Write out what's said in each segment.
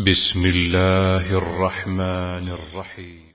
بسم الله الرحمن الرحيم.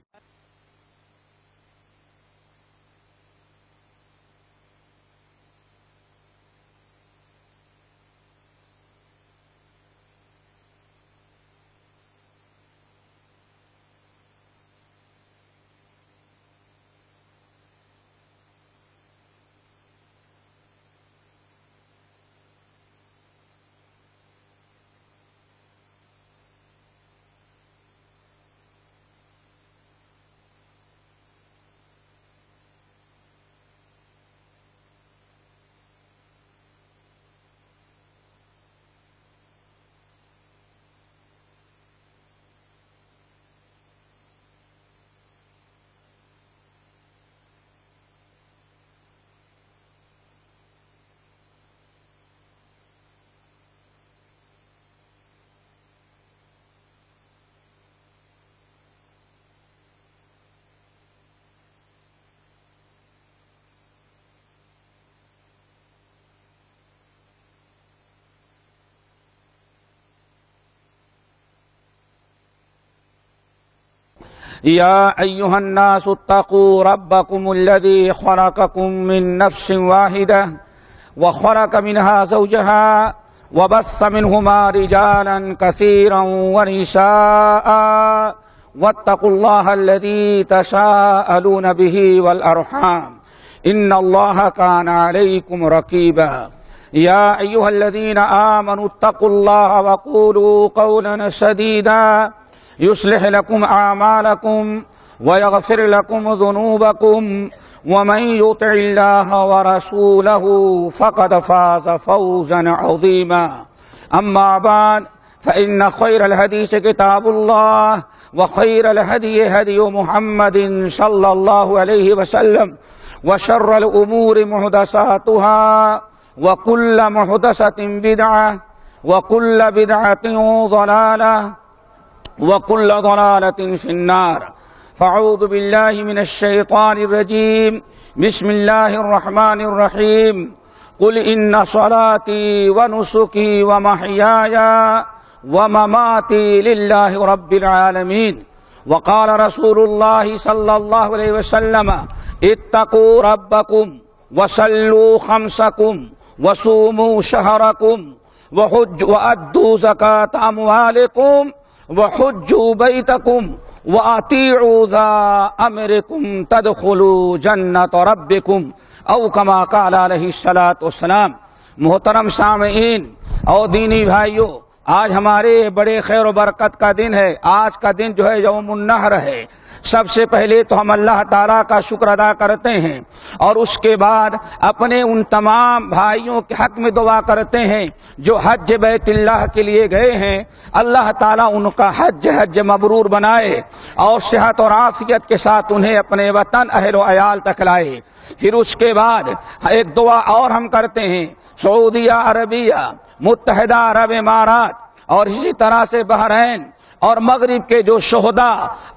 يا أيها الناس اتقوا ربكم الذي خلقكم من نفس واحدة وخلق منها زوجها وبث منهما رجالا كثيرا ونساء واتقوا الله الذي تساءلون به والأرحام إن الله كان عليكم رقيبا. يا أيها الذين آمنوا اتقوا الله وقولوا قولا سديدا يصلح لكم أعمالكم ويغفر لكم ذنوبكم ومن يطع الله ورسوله فقد فاز فوزا عظيما. أما بعد فإن خير الحديث كتاب الله وخير الهدي هدي محمد صلى الله عليه وسلم وشر الأمور محدثاتها وكل محدثة بدعة وكل بدعة ضلالة وكل ضلالة في النار. فاعوذ بالله من الشيطان الرجيم. بسم الله الرحمن الرحيم. قل إن صلاتي ونسكي ومحياي ومماتي لله رب العالمين. وقال رسول الله صلى الله عليه وسلم اتقوا ربكم وصلوا خمسكم وصوموا شهركم وأدوا زكاة أموالكم وحجوا بيتكم وأطيعوا ذا أمركم تدخلوا جنة ربكم او كما قال علیہ الصلوۃ والسلام. محترم سامعین اور دینی بھائیوں، آج ہمارے بڑے خیر و برکت کا دن ہے. آج کا دن جو ہے یوم النحر ہے. سب سے پہلے تو ہم اللہ تعالیٰ کا شکر ادا کرتے ہیں اور اس کے بعد اپنے ان تمام بھائیوں کے حق میں دعا کرتے ہیں جو حج بیت اللہ کے لیے گئے ہیں. اللہ تعالیٰ ان کا حج مبرور بنائے اور صحت اور عافیت کے ساتھ انہیں اپنے وطن اہل و عیال تک لائے. پھر اس کے بعد ایک دعا اور ہم کرتے ہیں. سعودیہ عربیہ، متحدہ عرب امارات اور اسی طرح سے بحرین اور مغرب کے جو شہداء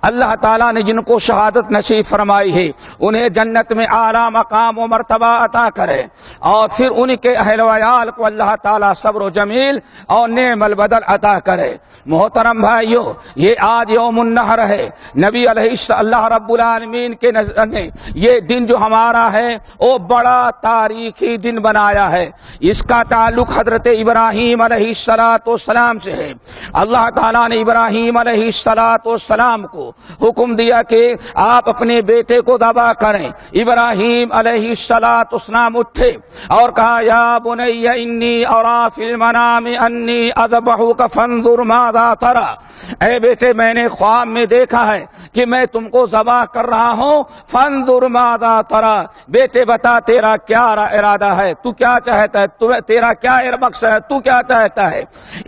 اللہ تعالیٰ نے جن کو شہادت نصیب فرمائی ہے انہیں جنت میں اعلیٰ مقام و مرتبہ عطا کرے اور پھر ان کے اہل و عیال کو اللہ تعالیٰ صبر و جمیل اور نعم البدل عطا کرے. محترم بھائیوں، یہ آج یوم النحر ہے. نبی علیہ اللہ رب العالمین کے نظر نے یہ دن جو ہمارا ہے وہ بڑا تاریخی دن بنایا ہے. اس کا تعلق حضرت ابراہیم علیہ السلام سے ہے. اللہ تعالیٰ نے ابراہیم علیہ السلام کو حکم دیا کہ آپ اپنے بیٹے کو ذبح کریں. ابراہیم علیہ السلام اٹھے اور کہا یا بنی انی اری فی المنام انی اذبحک فانظر ماذا تری. اے بیٹے، میں نے خواب میں دیکھا ہے کہ میں تم کو ذبح کر رہا ہوں. فانظر ماذا تری، بیٹے بتا تیرا کیا ارادہ ہے، تو کیا چاہتا ہے، تیرا کیا مقصد ہے، تو کیا چاہتا ہے.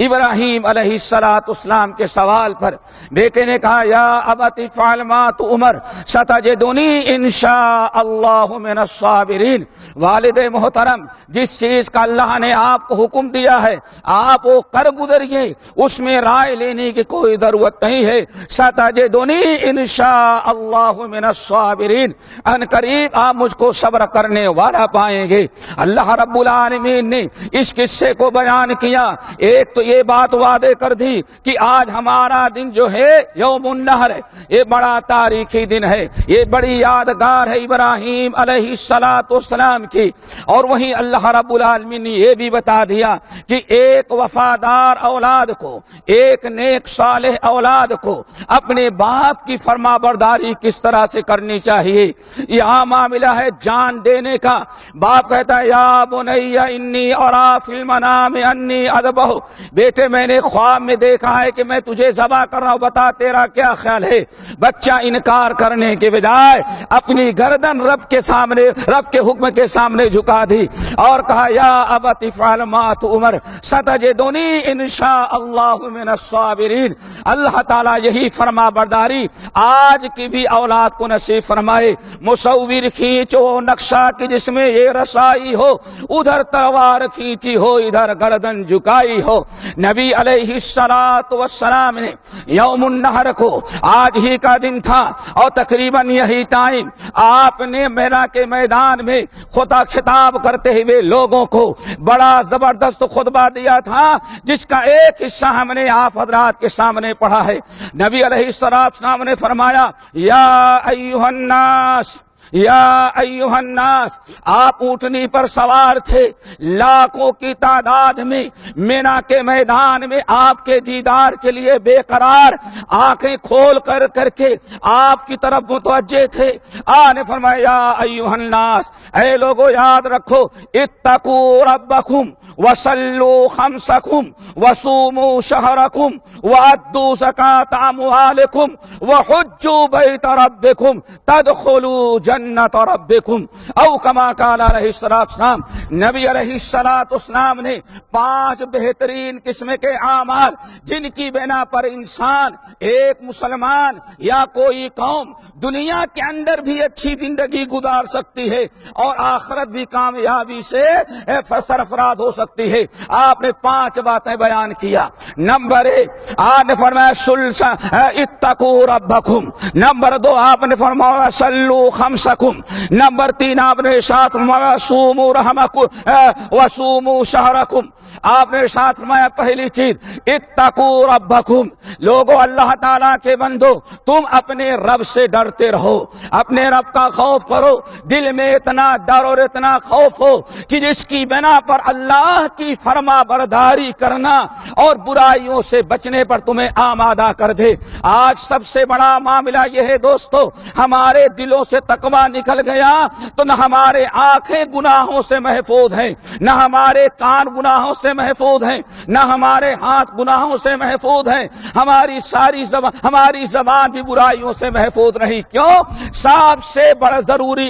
ابراہیم علیہ السلام کے سوال سوال پر بیٹے نے کہا یا ابت افعل ما تؤمر ستجدنی انشاء اللہ من الصابرین۔ والد محترم، جس چیز کا اللہ نے آپ کو حکم دیا ہے آپ وہ کر گزریے، اس میں رائے لینے کی کوئی ضرورت نہیں ہے۔ ستجدنی انشاء اللہ من الصابرین، ان قریب آپ مجھ کو صبر کرنے والا پائیں گے۔ اللہ رب العالمین نے اس قصے کو بیان کیا، ایک تو یہ بات وعدے کر دی کہ آج ہمارا دن جو ہے یوم النحر ہے، یہ بڑا تاریخی دن ہے، یہ بڑی یادگار ہے ابراہیم علیہ السلام کی۔ اور وہیں اللہ رب العالمین نے یہ بھی بتا دیا کہ ایک وفادار اولاد کو، ایک نیک صالح اولاد کو اپنے باپ کی فرما برداری کس طرح سے کرنی چاہیے۔ یہاں معاملہ ہے جان دینے کا۔ باپ کہتا ہے یا بنی انی ارا فی المنام انی اذبح، بیٹے میں نے خواب میں دیکھا ہے کہ میں تجھے ذبح کر رہا ہوں، بتا تیرا کیا خیال ہے؟ بچہ انکار کرنے کے بجائے اپنی گردن رب کے سامنے، رب کے حکم کے سامنے جھکا دی اور کہا یا ابت افعل ما تؤمر ستجدنی انشاء اللہ من الصابرین۔ اللہ تعالیٰ یہی فرما برداری آج کی بھی اولاد کو نصیب فرمائے۔ مصور کھینچو نقشہ کہ جس میں یہ رسائی ہو، ادھر تلوار کھینچی ہو ادھر گردن جھکائی ہو۔ نبی علیہ السلام نے یوم النحر کو آج ہی کا دن تھا اور تقریباً یہی ٹائم آپ نے مینا کے میدان میں خطاب کرتے ہوئے لوگوں کو بڑا زبردست خطبہ دیا تھا، جس کا ایک حصہ ہم نے آپ حضرات کے سامنے پڑھا ہے۔ نبی علیہ السلام نے فرمایا یا ایھا الناس، یا ایھا الناس، آپ اونٹنی پر سوار تھے، لاکھوں کی تعداد میں مینا کے میدان میں آپ کے دیدار کے لیے بے قرار آنکھیں کھول کر کے آپ کی طرف متوجہ تھے۔ آپ نے فرمایا یا ایھا الناس، اے لوگو یاد رکھو، اتقوا ربکم وصلوا خمسکم وصوموا شہرکم وادوا زکاۃ اموالکم وحجوا بیت ربکم تدخلوا جنت ربکم، او کما قال علیہ السلام۔ نبی علیہ السلام نے 5 بہترین قسم کے اعمال جن کی بنا پر انسان، ایک مسلمان یا کوئی قوم دنیا کے اندر بھی اچھی زندگی گزار سکتی ہے اور آخرت بھی کامیابی سے سرفراز ہو سکتی ہے۔ آپ نے 5 باتیں بیان کیا۔ نمبر 1 آپ نے فرمایا اتقوا ربکم، نمبر 2 آپ نے فرمایا صلوا خمسکم، نمبر 3 آپ نے ارشاد فرمایا صوموا رحمکم وصوموا شہرکم۔ آپ نے ارشاد فرمایا پہلی چیز اتقوا ربکم، لوگو اللہ تعالیٰ کے بندو تم اپنے رب سے ڈرتے رہو، اپنے رب کا خوف کرو، دل میں اتنا ڈر اور اتنا خوف ہو کہ جس کی بنا پر اللہ کی فرما برداری کرنا اور برائیوں سے بچنے پر تمہیں آمادہ کر دے۔ آج سب سے بڑا معاملہ یہ ہے دوستو، ہمارے دلوں سے تقویٰ نکل گیا تو نہ ہمارے آنکھیں گناہوں سے محفوظ ہیں، نہ ہمارے کان گناہوں سے محفوظ ہیں، نہ ہمارے ہاتھ گناہوں سے محفوظ ہیں، ہماری زبان بھی برائیوں سے محفوظ نہیں۔ کیوں؟ سب سے بڑا ضروری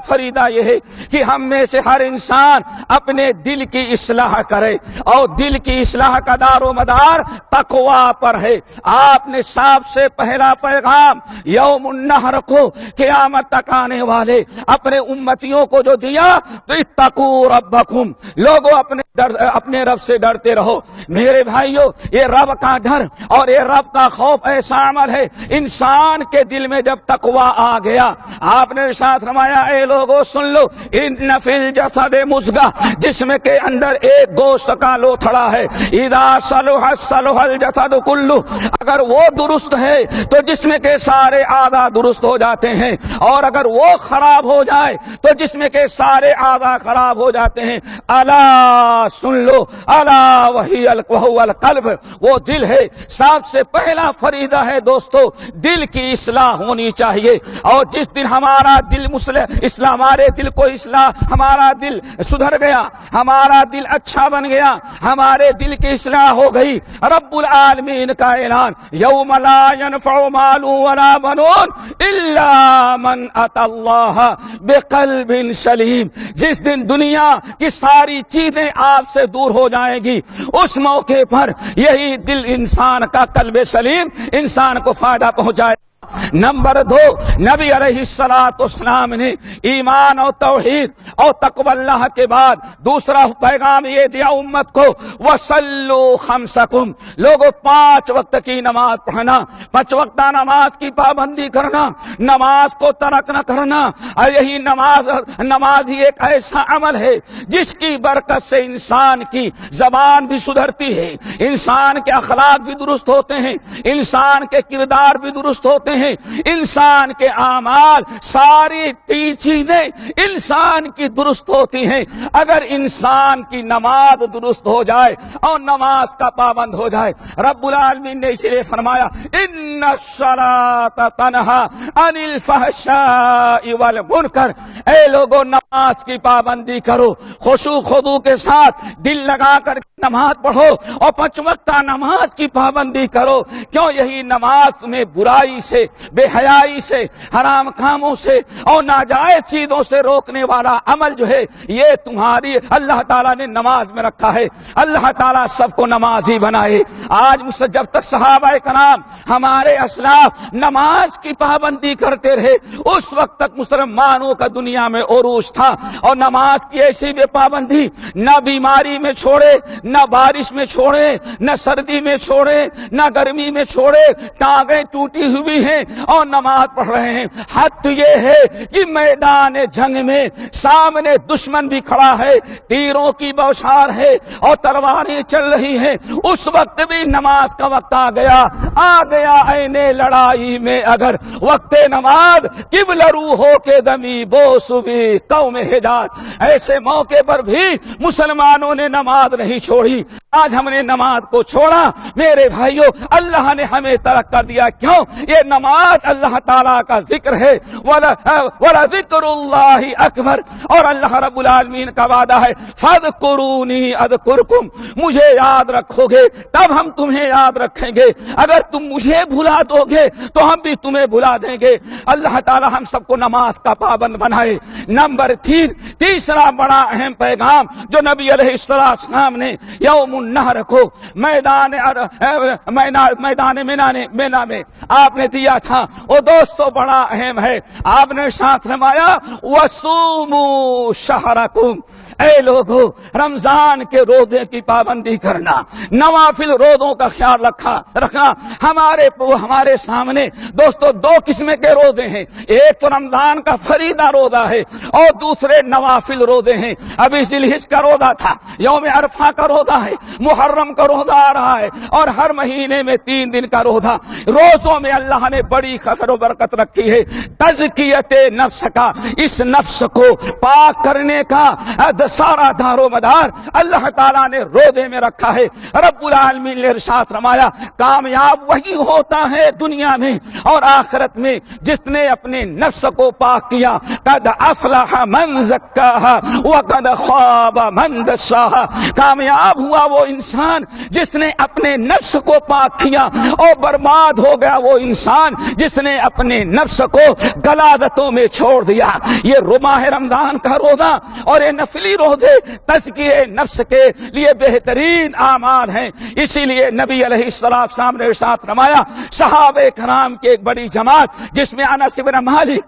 فریضہ یہ ہے کہ ہم میں سے ہر انسان اپنے دل کی اصلاح کرے، اور دل کی اصلاح کا دار و مدار تقویٰ پر ہے۔ آپ نے سب سے پہلا پیغام یوم النحر کو قیامت تک آنے والے اپنے امتیوں کو جو دیا تو اتقوا ربکم، لوگوں اپنے رب سے ڈرتے رہو۔ میرے بھائیو، یہ رب کا ڈر اور یہ رب کا خوف ایسا عمل ہے، انسان کے دل میں جب تقویٰ آ گیا، آپ نے ارشاد فرمایا اے لوگوں سن لو، ان فی الجسد مضغہ، جسم کے اندر ایک گوشت کا لوتھڑا ہے، اذا صلح صلح الجسد کلہ، اگر وہ درست ہے تو جسم کے سارے اعضاء درست ہو جاتے ہیں، اور اگر وہ خراب ہو جائے تو جسم کے سارے اعضاء خراب ہو جاتے ہیں۔ الا سن لو، الا وہو القلب، وہ دل ہے۔ سب سے پہلا فریضہ ہے دوستو، دل کی اصلاح ہونی چاہیے، اور جس دن ہمارا دل ہمارے دل کو اصلاح، ہمارا دل سدھر گیا، ہمارا دل اچھا بن گیا، ہمارے دل کی اصلاح ہو گئی۔ رب العالمین کا اعلان، یوم لا ينفع مال ولا بنون الا من اتى اللہ بقلب سلیم، جس دن دنیا کی ساری چیزیں آپ سے دور ہو جائیں گی، اس موقع پر یہی دل انسان کا قلب سلیم انسان کو فائدہ پہنچائے۔ نمبر 2، نبی علیہ الصلوۃ والسلام نے ایمان اور توحید اور تقوی اللہ کے بعد دوسرا پیغام یہ دیا امت کو، وصلوا خمسکم، لوگوں 5 وقت کی نماز پڑھنا، 5 وقت نماز کی پابندی کرنا، نماز کو ترک نہ کرنا۔ اور یہی نماز ہی ایک ایسا عمل ہے جس کی برکت سے انسان کی زبان بھی سدھرتی ہے، انسان کے اخلاق بھی درست ہوتے ہیں، انسان کے کردار بھی درست ہوتے ہیں، انسان کے اعمال، ساری چیزیں انسان کی درست ہوتی ہیں اگر انسان کی نماز درست ہو جائے اور نماز کا پابند ہو جائے۔ رب العالمین نے اسی لیے فرمایا، ان الصلاۃ تنہی عن الفحشاء والمنکر، اے لوگوں نماز کی پابندی کرو، خشوع خضوع کے ساتھ دل لگا کر نماز پڑھو اور 5 وقت نماز کی پابندی کرو، کیوں یہی نماز تمہیں برائی سے، بے حیائی سے، حرام کاموں سے اور ناجائز چیزوں سے روکنے والا عمل جو ہے یہ تمہاری اللہ تعالیٰ نے نماز میں رکھا ہے۔ اللہ تعالیٰ سب کو نمازی بنائے۔ آج جب تک صحابہ کرام ہمارے اسلاف نماز کی پابندی کرتے رہے، اس وقت تک مسلمانوں کا دنیا میں عروج تھا، اور نماز کی ایسی بے پابندی نہ بیماری میں چھوڑے، نہ بارش میں چھوڑے، نہ سردی میں چھوڑے، نہ گرمی میں چھوڑے، ٹانگیں ٹوٹی ہوئی ہیں اور نماز پڑھ رہے ہیں۔ حد تو یہ ہے کہ میدان جنگ میں سامنے دشمن بھی کھڑا ہے، تیروں کی بوچھار ہے اور تلواریں چل رہی ہیں، اس وقت بھی نماز کا وقت آ گیا عین لڑائی میں اگر وقت نماز قبلہ رو ہو کے دمی بوس بھی قوم حجاز، ایسے موقع پر بھی مسلمانوں نے نماز نہیں چھوڑی۔ آج ہم نے نماز کو چھوڑا میرے بھائیوں، اللہ نے ہمیں ترک کر دیا، کیوں؟ یہ نماز اللہ تعالیٰ کا ذکر ہے، وَلَذِكْرُ اللَّهِ اکبر، اور اللہ رب العالمین کا وعدہ ہے، فَاذْكُرُونِي أَذْكُرْكُمْ، مجھے یاد رکھو گے تب ہم تمہیں یاد رکھیں گے، اگر تم مجھے بھلا دو گے تو ہم بھی تمہیں بھلا دیں گے۔ اللہ تعالیٰ ہم سب کو نماز کا پابند بنائے۔ نمبر 3، تیسرا بڑا اہم پیغام جو نبی علیہ السلام نے یوم النحر کو میدان مینا میں آپ نے دیا تھا، وہ دوستو بڑا اہم ہے۔ آپ نے ساتھ فرمایا، وَصُومُوا شَهْرَكُمْ، اے لوگو رمضان کے روزے کی پابندی کرنا، نوافل روزوں کا خیال رکھنا۔ ہمارے سامنے دوستو 2 قسم کے روزے ہیں، ایک تو رمضان کا فریضہ روزہ ہے اور دوسرے نوافل روزے ہیں۔ ابھی ذی الحج کا روزہ تھا، یوم عرفہ کا روزہ ہے، محرم کا روزہ آ رہا ہے، اور ہر مہینے میں 3 دن کا روزہ۔ روزوں میں اللہ نے بڑی خیر و برکت رکھی ہے، تزکیت نفس کا، اس نفس کو پاک کرنے کا سارا دار و مدار اللہ تعالیٰ نے روزے میں رکھا ہے۔ رب العالمین نے ارشاد فرمایا، کامیاب وہی ہوتا ہے دنیا میں اور آخرت میں جس نے اپنے نفس کو پاک کیا۔ قد افلح من زکاہا وقد خواب من دساہا، کامیاب ہوا وہ انسان جس نے اپنے نفس کو پاک کیا، اور برباد ہو گیا وہ انسان جس نے اپنے نفس کو غلاظتوں میں چھوڑ دیا۔ یہ ماہ رمضان کا روزہ اور یہ نفلی روزے تزکیہ نفس کے لیے بہترین اعمال ہیں۔ اسی لیے نبی علیہ السلام نے ارشاد فرمایا، صحابہ کرام کی ایک بڑی جماعت جس میں انس بن مالک،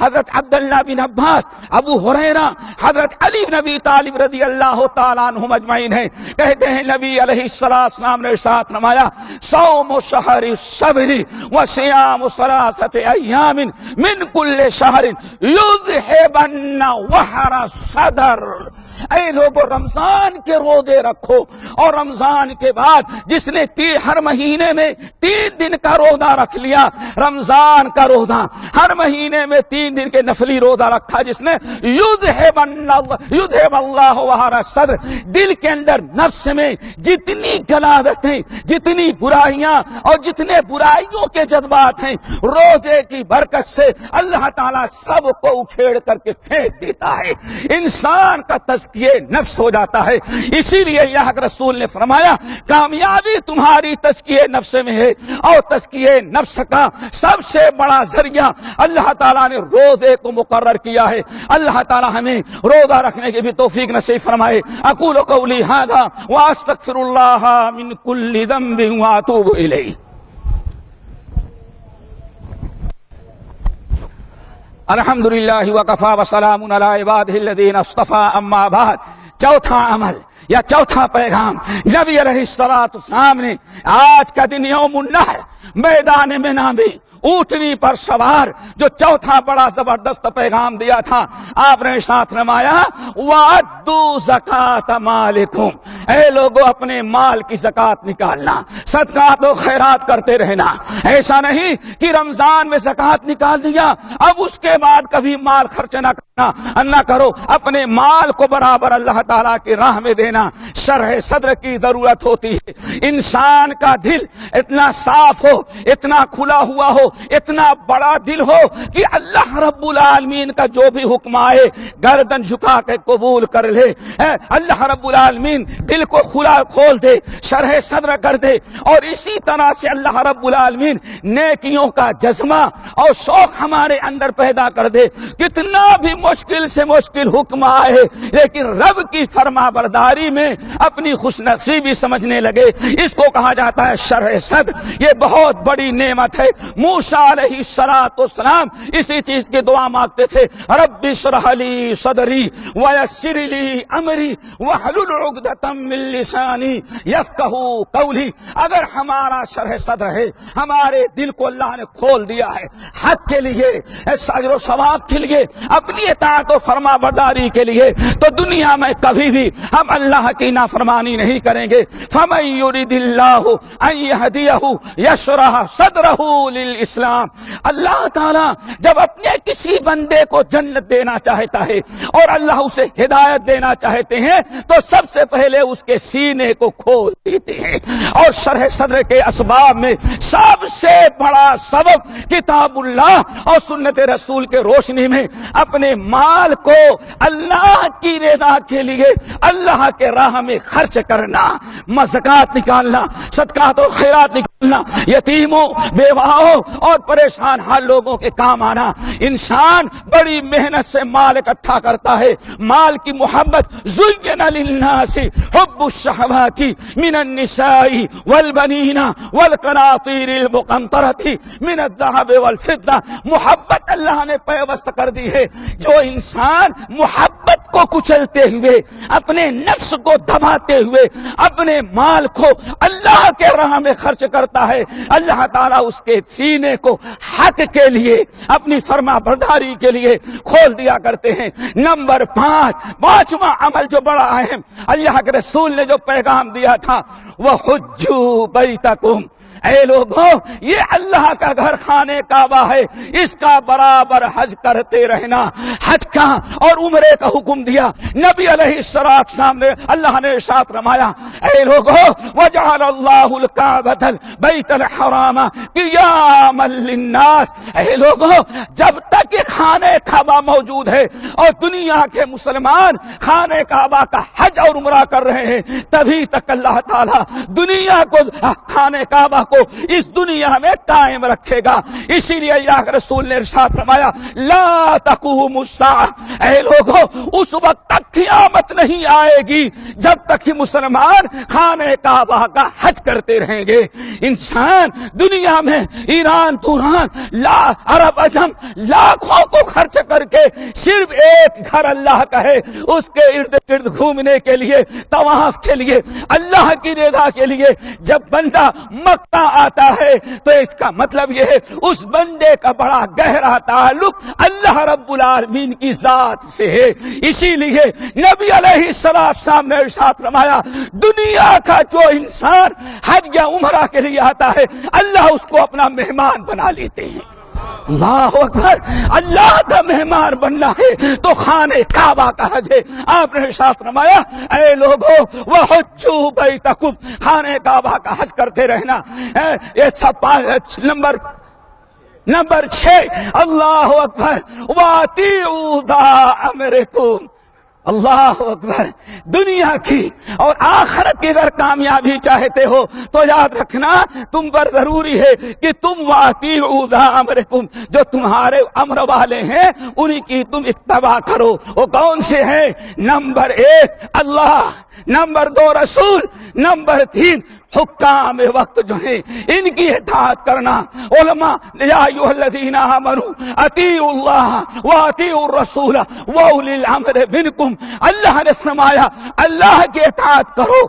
حضرت عبداللہ بن عباس، ابو ہریرہ، حضرت علی بن ابی طالب رضی اللہ تعالیٰ عنہم اجمعین ہیں، کہتے ہیں نبی علیہ السلام نے ارشاد فرمایا، صوم شہر الصبر وصیام ثلاثة ایام من کل شہر یذہبن وحر الصدر، اے لوگوں رمضان کے روزے رکھو، اور رمضان کے بعد جس نے ہر مہینے میں 3 دن کا روزہ رکھ لیا، رمضان کا روزہ ہر مہینے میں 3 دن کے نفلی روزہ رکھا، جس نے یذہب اللہ وحر الصدر، دل کے اندر نفس میں جتنی غلاظتیں، جتنی برائیاں اور جتنے برائیوں کے جذبات ہیں، روزے کی برکت سے اللہ تعالیٰ سب کو اکھیڑ کر کے پھینک دیتا ہے، انسان کا تزکیہ نفس ہو جاتا ہے۔ اسی لیے اللہ کے رسول نے فرمایا کامیابی تمہاری تزکیہ نفس میں ہے، اور تزکیہ نفس کا سب سے بڑا ذریعہ اللہ تعالیٰ نے روزے کو مقرر کیا ہے۔ اللہ تعالیٰ ہمیں روزہ رکھنے کی بھی توفیق نصیب فرمائے۔ اقول قولی ھذا واستغفر اللہ من کل ذنب واتوب الیہ۔ الحمدللہ وکفی وسلام علی عبادہ الذین اصطفی، اما بعد۔ چوتھا عمل یا چوتھا پیغام نبی علیہ السلام نے آج کا دن یوم النحر میدان مینا میں اونٹنی پر سوار جو چوتھا بڑا زبردست پیغام دیا تھا، آپ نے ساتھ فرمایا وَأَدُّوا زَكَاةَ مَالِكُمْ، اے لوگوں اپنے مال کی زکات نکالنا، صدقات و خیرات کرتے رہنا۔ ایسا نہیں کہ رمضان میں زکات نکال دیا اب اس کے بعد کبھی مال خرچ نہ کرو، اپنے مال کو برابر اللہ تعالیٰ کی راہ میں دینا۔ شرح صدر کی ضرورت ہوتی ہے، انسان کا دل اتنا صاف ہو، اتنا کھلا ہوا ہو، اتنا بڑا دل ہو کہ اللہ رب العالمین کا جو بھی حکم آئے گردن جھکا کے قبول کر لے۔ اللہ رب العالمین دل کو کھول دے، شرح صدر کر دے، اور اسی طرح سے اللہ رب العالمین نیکیوں کا جذبہ اور شوق ہمارے اندر پیدا کر دے۔ کتنا بھی مشکل سے مشکل حکم آئے لیکن رب کی فرما برداری میں اپنی خوش نصیبی سمجھنے لگے، اس کو کہا جاتا ہے شرح صدر۔ یہ بہت بڑی نعمت ہے۔ موسیٰ علیہ السلام اسی چیز کی دعا مانگتے تھے، رب اشرح لی صدری ویسر لی امری واحلل عقدۃ من لسانی یفقہوا قولی۔ اگر ہمارا شرح صدر ہے، ہمارے دل کو اللہ نے کھول دیا ہے حق کے لیے، اجر و ثواب کے لیے، اپنی اطاعت و فرما برداری کے لیے، تو دنیا میں کبھی بھی ہم اللہ کی نافرمانی نہیں کریں گے۔ فمن یرید اللہ ان یہدیہ یشرح صدرہ للاسلام۔ اللہ تعالیٰ جب اپنے کسی بندے کو جنت دینا چاہتا ہے اور اللہ اسے ہدایت دینا چاہتے ہیں تو سب سے پہلے اس کے سینے کو کھول دیتے ہیں۔ اور شرح صدر کے اسباب میں سب سے بڑا سبب کتاب اللہ اور سنت رسول کے روشنی میں اپنے مال کو اللہ کی رضا کے لیے اللہ کے راہ میں خرچ کرنا، زکات نکالنا، صدقات و خیرات نکالنا، یتیموں، بیواؤں اور پریشان حال لوگوں کے کام آنا۔ انسان بڑی محنت سے مال اکٹھا کرتا ہے، مال کی محبت زین للناس حب الشہوات من النساء والبنین والقناطیر المقنطرۃ من الذهب والفضہ۔ محبت اللہ نے پیوست کر دی ہے۔ جو انسان محبت کو کچلتے ہوئے، اپنے نفس کو دباتے ہوئے اپنے مال کو اللہ کے راہ میں خرچ کرتا ہے، اللہ تعالیٰ اس کے سینے کو حق کے لیے، اپنی فرما برداری کے لیے کھول دیا کرتے ہیں۔ نمبر 5، پانچواں عمل جو بڑا اہم اللہ کے رسول نے جو پیغام دیا تھا، وَحُجُّوا بَيْتَكُمْ، اے لوگوں یہ اللہ کا گھر خانے کعبہ ہے، اس کا برابر حج کرتے رہنا۔ حج کا اور عمرے کا حکم دیا نبی علیہ السلام نے، اللہ نے ارشاد فرمایا اے لوگوں وجعل اللہ الکعبۃ البیت الحرام قیاما للناس، اے لوگوں جب تک یہ خانے کعبہ موجود ہے اور دنیا کے مسلمان خانے کعبہ کا حج اور عمرہ کر رہے ہیں، تبھی تک اللہ تعالیٰ دنیا کو، خانے کعبہ کو اس دنیا میں قائم رکھے گا۔ اسی لیے اللہ کے رسول نے ارشاد فرمایا لا تقوم الساعہ، اے لوگوں اس وقت تک قیامت نہیں آئے گی جب تک کہ مسلمان خانے کعبہ کا حج کرتے رہیں گے۔ انسان دنیا میں ایران دوران عرب عجم لاکھوں کو خرچ کر کے صرف ایک گھر اللہ کا ہے، اس کے ارد گرد گھومنے کے لیے، طواف کے لیے، اللہ کی رضا کے لیے جب بندہ مکہ آتا ہے تو اس کا مطلب یہ ہے اس بندے کا بڑا گہرا تعلق اللہ رب العالمین کی ذات سے ہے۔ اسی لیے نبی علیہ السلام نے ارشاد فرمایا دنیا کا جو انسان حج یا عمرہ کے لیے آتا ہے اللہ اس کو اپنا مہمان بنا لیتے ہیں۔ اللہ اکبر، اللہ کا مہمان بننا ہے تو خانہ کعبہ کا حج ہے۔ آپ نے ارشاد فرمایا اے لوگو وحجوا بیتکم، خانہ کعبہ کا حج کرتے رہنا۔ یہ سب نمبر 6، اللہ اکبر، واطیعوا ذا امرکم۔ اللہ اکبر، دنیا کی اور آخرت کی اگر کامیابی چاہتے ہو تو یاد رکھنا تم پر ضروری ہے کہ تم واطیعوا ذا امرکم، جو تمہارے امر والے ہیں انہی کی تم اتباع کرو۔ وہ کون سے ہیں؟ نمبر 1 اللہ، نمبر 2 رسول، نمبر 3 حکام وقت جو ہیں ان کی اطاعت کرنا۔ علماء یا ایھا الذین آمنوا اطیعوا اللہ واطیعوا الرسول واولی الامر منکم، اللہ نے فرمایا اللہ کی اطاعت کرو،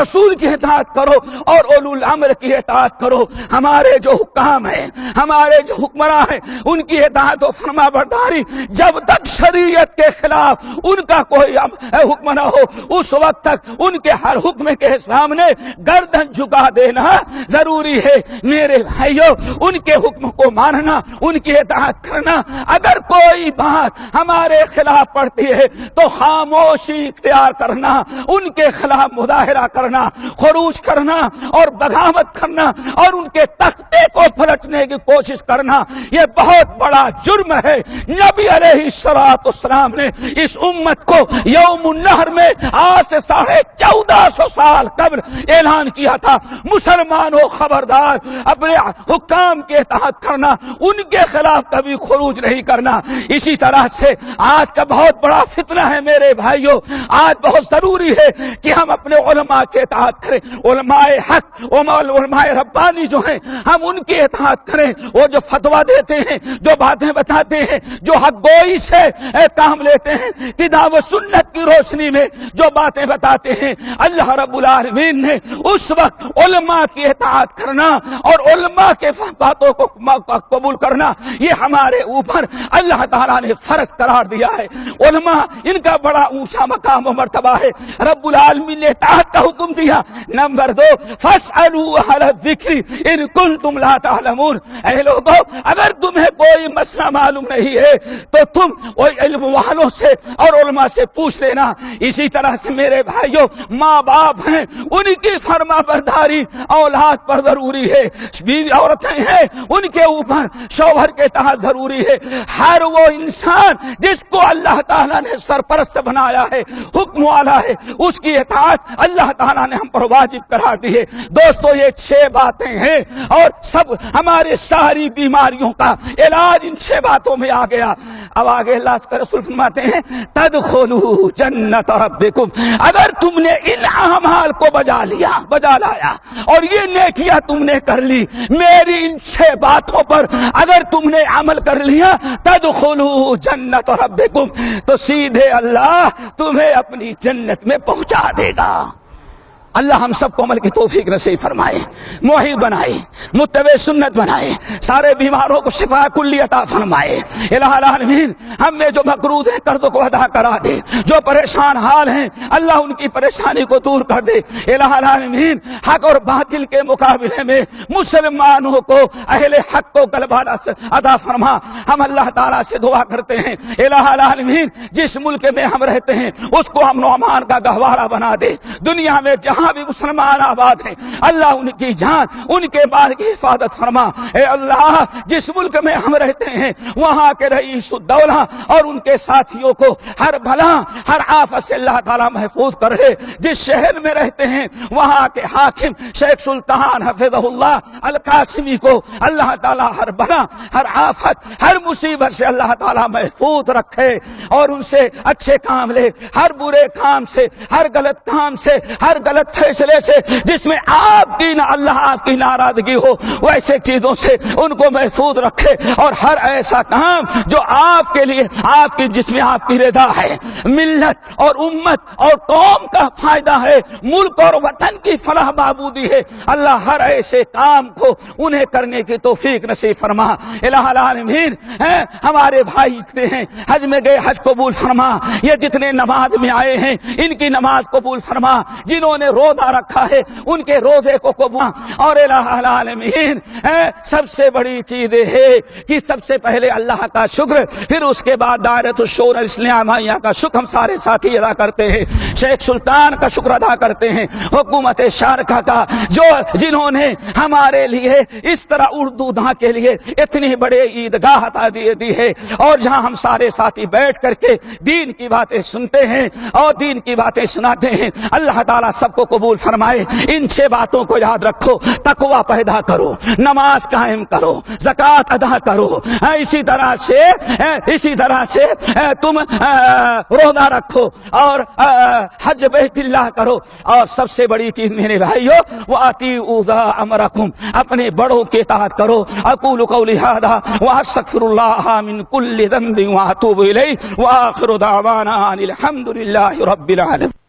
رسول کی اطاعت کرو اور اولو الامر کی اطاعت کرو۔ ہمارے جو حکام ہیں، ہمارے جو حکمراں ہیں، ان کی اطاعت و فرما برداری جب تک شریعت کے خلاف ان کا کوئی حکم نہ ہو اس وقت تک ان کے ہر حکم کے سامنے گردن جھکا دینا ضروری ہے۔ میرے بھائیوں، ان کے حکم کو ماننا، ان کی اطاعت کرنا۔ اگر کوئی بات ہمارے خلاف پڑتی ہے تو خاموشی اختیار کرنا، ان کے خلاف مظاہرہ کرنا، خروج کرنا اور بغاوت کرنا اور ان کے تختے کو پلٹنے کی کوشش کرنا، یہ بہت بڑا جرم ہے۔ نبی علیہ السلام نے اس امت کو یوم النحر میں آج سے 1450 سال قبل اعلان کیا تھا، مسلمانوں خبردار اپنے حکام کے اطاعت کرنا، ان کے خلاف کبھی خروج نہیں کرنا۔ اسی طرح سے آج کا بہت بڑا فتنہ ہے میرے بھائیوں، آج بہت ضروری ہے کہ ہم اپنے علماء کے اطاعت کریں، علماء حق، علماء ربانی جو ہیں ہم ان کی اطاعت کریں۔ وہ جو فتویٰ دیتے ہیں، جو باتیں بتاتے ہیں، جو حق گوئی سے کام لیتے ہیں، کتاب و سنت کی روشنی میں جو باتیں بتاتے ہیں، اللہ رب العالمین نے اس وقت علماء کی اطاعت کرنا اور علماء کے باتوں کو قبول کرنا یہ ہمارے اوپر اللہ تعالیٰ نے فرض قرار دیا ہے۔ علماء ان کا بڑا اونچا مقام و مرتبہ ہے، رب العالمین نے اطاعت کا حکم دیا۔ نمبر 2 فاسألوا اہل الذکر ان کنتم لا تعلمون، اے لوگوں اگر تمہیں کوئی مسئلہ معلوم نہیں ہے تو تم علم والوں سے اور علماء سے پوچھ لینا۔ اسی طرح سے میرے بھائیوں، ماں باپ ہیں ان کی فرما برداری اولاد پر ضروری ہے، بیوی عورتیں ہیں ان کے اوپر شوہر کے تحت ضروری ہے۔ ہر وہ انسان جس کو اللہ تعالیٰ نے سرپرست بنایا ہے، حکم والا ہے، اس کی اطاعت اللہ تعالیٰ نے ہم پر واجب قرار دی ہے۔ دوستو یہ 6 باتیں ہیں اور سب ہمارے ساری بیماریوں کا علاج ان 6 باتوں میں آ گیا۔ اب آگے اللہ کے رسول فرماتے ہیں تدخلوا جنت ربکم، اگر تم نے ان اعمال کو بجا لایا اور یہ نیکیاں تم نے کر لی، میری ان 6 باتوں پر اگر تم نے عمل کر لیا، تدخلوا جنت ربکم، تو سیدھے اللہ تمہیں اپنی جنت میں پہنچا دے گا۔ اللہ ہم سب کو عمل کی توفیق نصیب فرمائے، موحد بنائے، متبع سنت بنائے، سارے بیماروں کو شفا کلی عطا فرمائے۔ الہ العالمین ہم میں جو مقروض ہیں قرضوں کو ادا کرا دے، جو پریشان حال ہیں اللہ ان کی پریشانی کو دور کر دے۔ الہ العالمین حق اور باطل کے مقابلے میں مسلمانوں کو، اہل حق کو غلبہ عطا فرما۔ ہم اللہ تعالیٰ سے دعا کرتے ہیں الہ العالمین جس ملک میں ہم رہتے ہیں اس کو امن و امان کا گہوارہ بنا دے۔ دنیا میں جہاں بھی مسلمان آباد ہیں اللہ ان کی جان، ان کے مال کی حفاظت فرما۔ اے اللہ جس ملک میں ہم رہتے ہیں وہاں کے رئیس الدولہ اور ان کے ساتھیوں کو ہر بلا ہر آفت سے اللہ تعالیٰ محفوظ کرے۔ جس شہر میں رہتے ہیں وہاں کے حاکم شیخ سلطان حفظہ اللہ القاسمی کو اللہ تعالیٰ ہر بلا ہر آفت ہر مصیبت سے اللہ تعالیٰ محفوظ رکھے اور ان سے اچھے کام لے، ہر برے کام سے، ہر غلط کام سے، ہر غلط فیصلے سے جس میں آپ کی اللہ آپ کی ناراضگی ہو ویسے چیزوں سے ان کو محفوظ رکھے، اور ہر ایسا کام جو آپ کے لیے آپ کی جس میں آپ کی رضا ہے، ملت اور امت اور قوم کا فائدہ ہے، ملک اور وطن کی فلاح بہبودی ہے، اللہ ہر ایسے کام کو انہیں کرنے کی توفیق نصیب فرما۔ الہ العالمین ہمارے بھائی اتنے ہیں حج میں گئے حج قبول فرما، یہ جتنے نماز میں آئے ہیں ان کی نماز قبول فرما، جنہوں نے روزہ رکھا ہے ان کے روزے کو قبول. اور الہ العالمین سب سے بڑی چیز ہے کہ سب سے پہلے اللہ کا شکر، پھر اس کے بعد دائرۃ الشورى الاسلامیہ کا شکر ہم سارے ساتھی ادا کرتے ہیں. شیخ سلطان کا شکر ادا کرتے ہیں، حکومت شارقہ کا جو جنہوں نے ہمارے لیے اس طرح اردو داں کے لیے اتنی بڑے عیدگاہ عطا دی ہے، اور جہاں ہم سارے ساتھی بیٹھ کر کے دین کی باتیں سنتے ہیں اور دین کی باتیں سناتے ہیں. اللہ تعالیٰ سب کو قبول فرمائے. ان 6 باتوں کو یاد رکھو. تقوی پیدا کرو، نماز قائم کرو، زکوٰۃ ادا کرو، اسی طرح سے تم روزہ رکھو اور حج بیت اللہ کرو. اور سب سے بڑی چیز میرے بھائیو وَأَطِیعُوا أَمْرَکُمْ، اپنے بڑوں کے اطاعت کرو. اقول قولی ھذا واستغفر اللہ من کل ذنب واتوب الیہ، وآخر دعوانا ان الحمد للہ رب العالمین.